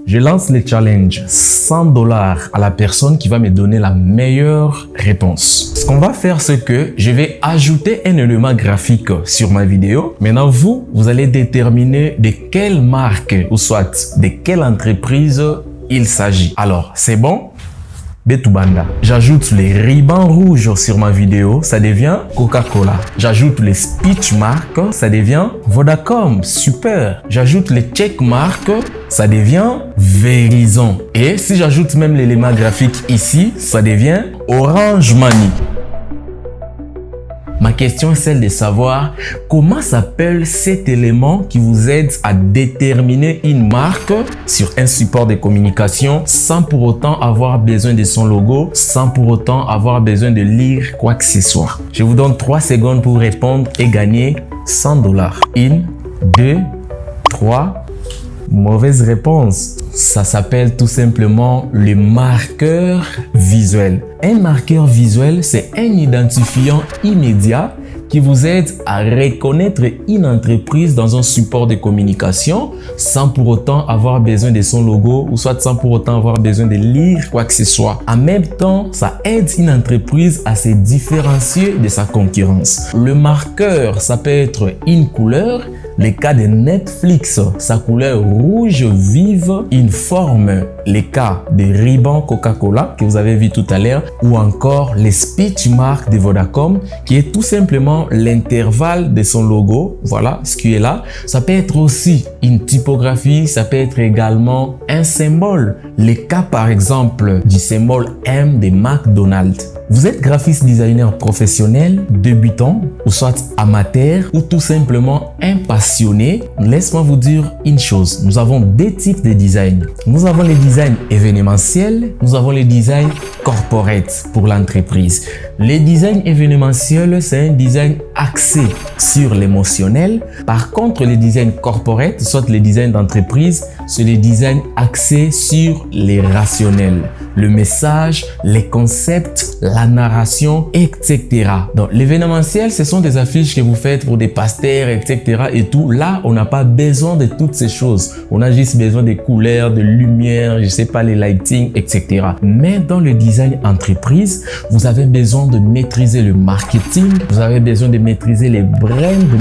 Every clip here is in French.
Je lance le challenge 100 $ à la personne qui va me donner la meilleure réponse. Ce qu'on va faire, c'est que je vais ajouter un élément graphique sur ma vidéo. Maintenant, vous allez déterminer de quelle marque ou soit de quelle entreprise il s'agit. Alors, c'est bon? Betubanda. J'ajoute les rubans rouges sur ma vidéo, ça devient Coca-Cola. J'ajoute les speech marks, ça devient Vodacom, super. J'ajoute les check marks, ça devient Verizon. Et si j'ajoute même l'élément graphique ici, ça devient Orange Money. Ma question est celle de savoir comment s'appelle cet élément qui vous aide à déterminer une marque sur un support de communication sans pour autant avoir besoin de son logo, sans pour autant avoir besoin de lire quoi que ce soit. Je vous donne 3 secondes pour répondre et gagner 100 $. 1, 2, 3. Mauvaise réponse. Ça s'appelle tout simplement le marqueur visuel. Un marqueur visuel, c'est un identifiant immédiat qui vous aide à reconnaître une entreprise dans un support de communication sans pour autant avoir besoin de son logo ou soit sans pour autant avoir besoin de lire quoi que ce soit. En même temps, ça aide une entreprise à se différencier de sa concurrence. Le marqueur, ça peut être une couleur. Le cas de Netflix, sa couleur rouge vive, une forme. Les cas des rubans Coca-Cola que vous avez vu tout à l'heure ou encore les speech marks de Vodacom qui est tout simplement l'intervalle de son logo. Voilà ce qui est là. Ça peut être aussi une typographie, ça peut être également un symbole. Les cas par exemple du symbole M de McDonald's. Vous êtes graphiste designer professionnel, débutant ou soit amateur ou tout simplement un passionné. Laisse-moi vous dire une chose. Nous avons 2 types de design. Nous avons les designs événementiels, nous avons les designs corporate pour l'entreprise. Les designs événementiels, c'est un design axé sur l'émotionnel. Par contre, les designs corporate, soit les designs d'entreprise, c'est les designs axés sur les rationnels. Le message, les concepts, la narration, etc. Donc, l'événementiel, ce sont des affiches que vous faites pour des pasteurs, etc. et tout. Là, on n'a pas besoin de toutes ces choses. On a juste besoin des couleurs, de lumière, je sais pas, les lighting, etc. Mais dans le design entreprise, vous avez besoin de maîtriser le marketing. Vous avez besoin de maîtriser les brand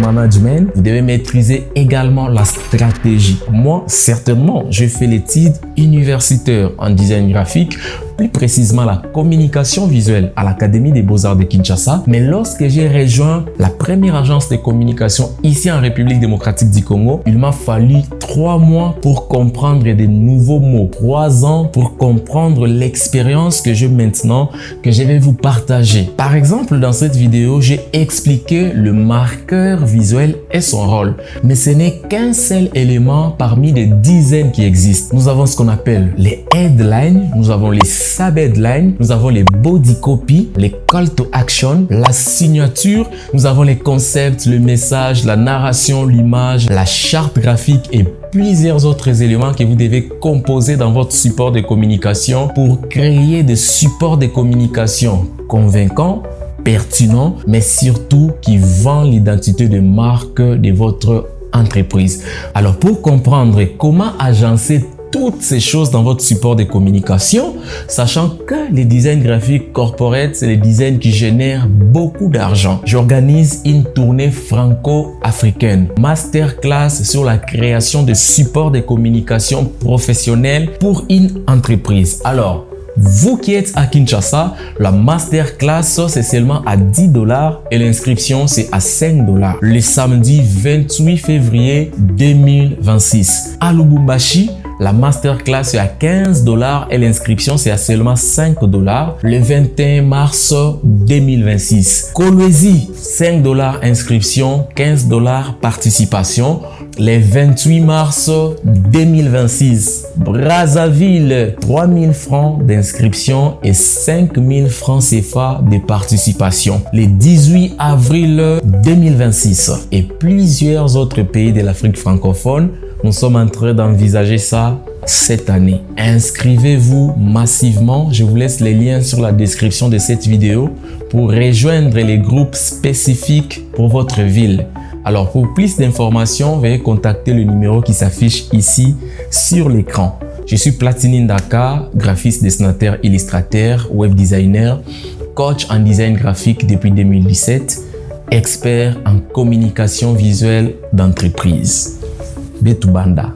management. Vous devez maîtriser également la stratégie. Moi, certainement, je fais l'étude universitaire en design graphique, plus précisément la communication visuelle à l'Académie des Beaux-Arts de Kinshasa. Mais lorsque j'ai rejoint la première agence de communication ici en République démocratique du Congo, il m'a fallu 3 mois pour comprendre des nouveaux mots, 3 ans pour comprendre l'expérience que j'ai maintenant, que je vais vous partager. Par exemple, dans cette vidéo, j'ai expliqué le marqueur visuel et son rôle. Mais ce n'est qu'un seul élément parmi des dizaines qui existent. Nous avons ce qu'on appelle les headlines, nous avons les sub-headlines, nous avons les body copy, les call to action, la signature, nous avons les concepts, le message, la narration, l'image, la charte graphique et plusieurs autres éléments que vous devez composer dans votre support de communication pour créer des supports de communication convaincants, pertinents, mais surtout qui vendent l'identité de marque de votre entreprise. Alors, pour comprendre comment agencer toutes ces choses dans votre support de communication, sachant que les designs graphiques corporate, c'est les designs qui génèrent beaucoup d'argent. J'organise une tournée franco-africaine, masterclass sur la création de supports de communication professionnels pour une entreprise. Alors, vous qui êtes à Kinshasa, la masterclass c'est seulement à 10 $ et l'inscription c'est à 5 $. Le samedi 28 février 2026. À Lubumbashi, la masterclass est à 15 $ et l'inscription c'est à seulement 5 $. Le 21 mars 2026. Kolwezi, 5 $ inscription, 15 $ participation. Le 28 mars 2026. Brazzaville, 3000 francs d'inscription et 5000 francs CFA de participation. Le 18 avril 2026 et plusieurs autres pays de l'Afrique francophone, nous sommes en train d'envisager ça cette année. Inscrivez-vous massivement. Je vous laisse les liens sur la description de cette vidéo pour rejoindre les groupes spécifiques pour votre ville. Alors, pour plus d'informations, veuillez contacter le numéro qui s'affiche ici sur l'écran. Je suis Platini Ndaka, graphiste, dessinateur, illustrateur, web designer, coach en design graphique depuis 2017, expert en communication visuelle d'entreprise. Betu Banda.